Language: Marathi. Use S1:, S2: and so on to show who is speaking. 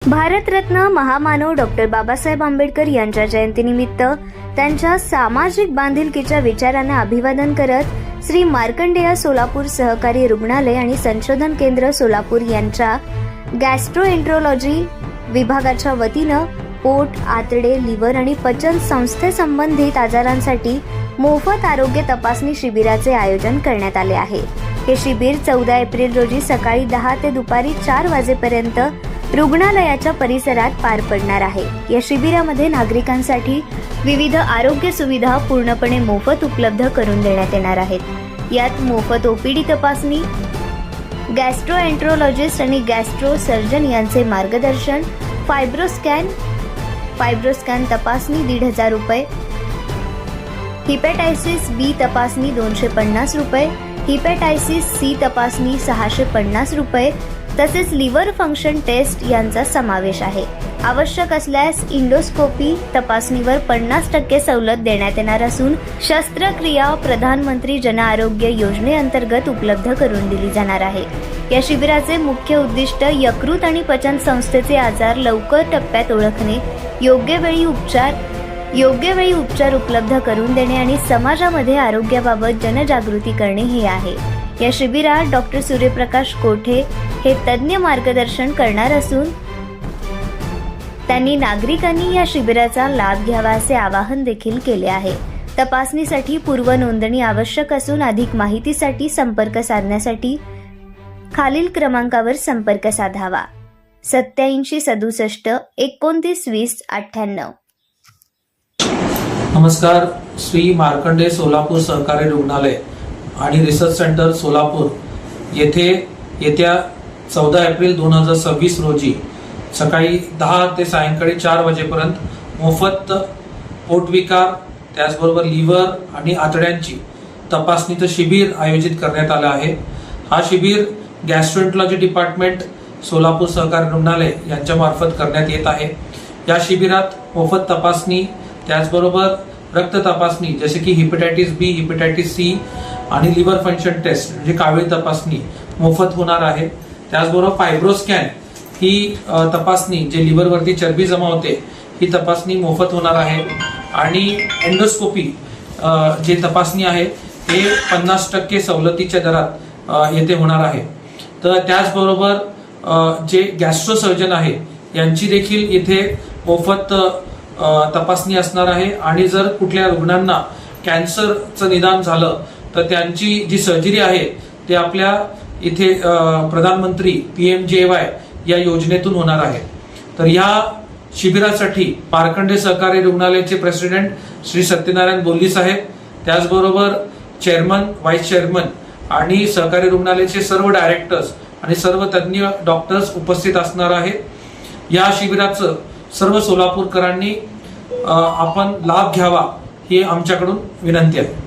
S1: भारतरत्न महामानव डॉक्टर बाबासाहेब आंबेडकर यांच्या जयंतीनिमित्त त्यांच्या सामाजिक बांधिलकीच्या विचारांना अभिवादन करत श्री मार्कंडेय सोलापूर सहकारी रुग्णालय आणि संशोधन केंद्र सोलापूर यांच्या गॅस्ट्रोएंट्रोलॉजी विभागाच्या वतीनं पोट, आतडे, लिव्हर आणि पचन संस्थेसंबंधित आजारांसाठी मोफत आरोग्य तपासणी शिबिराचे आयोजन करण्यात आले आहे। हे शिबिर 14 एप्रिल रोजी सकाळी 10 ते दुपारी 4 वाजेपर्यंत रुग्णालयाच्या परिसरात पार पडणार आहे। या शिबिरामध्ये नागरिकांसाठी विविध आरोग्य सुविधा पूर्णपणे मोफत उपलब्ध करून देण्यात येणार आहेत। यात मोफत ओपीडी तपासणी, गॅस्ट्रोएंट्रोलॉजिस्ट आणि गॅस्ट्रो सर्जन यांचे मार्गदर्शन, फायब्रोस्कॅन तपासणी 1,500 रुपये, हिपॅटायसिस बी तपासणी 250 रुपये, हिपॅटायसिस सी तपासणी 650 रुपये तसेच लिव्हर फंक्शन टेस्ट यांचा समावेश आहे। आवश्यक असल्यास इंडोस्कोपी तपासणीवर 50% सवलत देण्यात येणार असून शस्त्रक्रिया प्रधानमंत्री जन आरोग्य योजनेअंतर्गत उपलब्ध करून दिली जाणार आहे। या शिबिराचे मुख्य उद्दिष्ट यकृत आणि पचन संस्थेचे आजार लवकर टप्प्यात ओळखणे, योग्य वेळी उपचार उपलब्ध करून देणे आणि समाजामध्ये आरोग्याबाबत जनजागृती करणे हे आहे। या शिबिरात डॉक्टर सूर्यप्रकाश कोठे हे तज्ञ मार्गदर्शन करणार असून त्यांनी नागरिकांनी या शिबिराचा लाभ घ्यावा असे आवाहन देखील केले आहे। तपासणीसाठी पूर्व नोंदणी आवश्यक असून अधिक माहितीसाठी संपर्क साधण्यासाठी खालील क्रमांकावर संपर्क साधावा। 87 67 29 20 98।
S2: नमस्कार। श्री मार्कंडेय सोलापूर सहकारी रुग्णालय आणि रिसर्च सेंटर सोलापूर येथे येत्या 14 एप्रिल 2026 रोजी सकाळी 10 ते सायंकाळी 4 वाजेपर्यंत मोफत पोटविकार त्याचबरोबर लिव्हर आणि आतड्यांची तपासणीचं शिबिर आयोजित करण्यात आलं आहे। हा शिबिर गॅस्ट्रोएंट्रोलॉजी डिपार्टमेंट सोलापूर सहकारी रुग्णालय यांच्या मार्फत करण्यात येत आहे। या शिबिरात मोफत तपासणी त्याचबरोबर रक्त तपासणी जसे की हिपॅटायटिस बी, हिपॅटायटिस सी आणि लिव्हर फंक्शन टेस्ट म्हणजे कावीळ तपासणी मोफत होणार आहे। त्याचबरोबर फायब्रोस्कॅन ही तपासणी जे लिव्हरवरती चरबी जमा होते ही तपासणी मोफत होणार आहे आणि एंडोस्कोपी जे तपासणी आहे हे 50% सवलतीच्या दरात येथे होणार आहे। तर त्याचबरोबर जे गॅस्ट्रो सर्जन आहे यांची देखील येथे मोफत तपासणी असणार आहे आणि जर कुठल्या रुग्णांना कॅन्सरचं निदान झालं तर त्यांची जी सर्जरी आहे ते आपल्या इथे प्रधानमंत्री PMJY या योजनेतून होणार आहे। तर या शिबिरासाठी मार्कंडेय सहकारी रुग्णालयाचे प्रेसिडेंट श्री सत्यनारायण बोल्ली साहेब, त्याचबरोबर चेअरमन, व्हाईस चेअरमन आणि सहकारी रुग्णालयाचे सर्व डायरेक्टर्स आणि सर्व तज्ञ डॉक्टर्स उपस्थित असणार आहेत। या शिबिराचं सर्व सोलापूरकरांनी आपण लाभ घ्यावा ही आमच्याकडून विनंती आहे।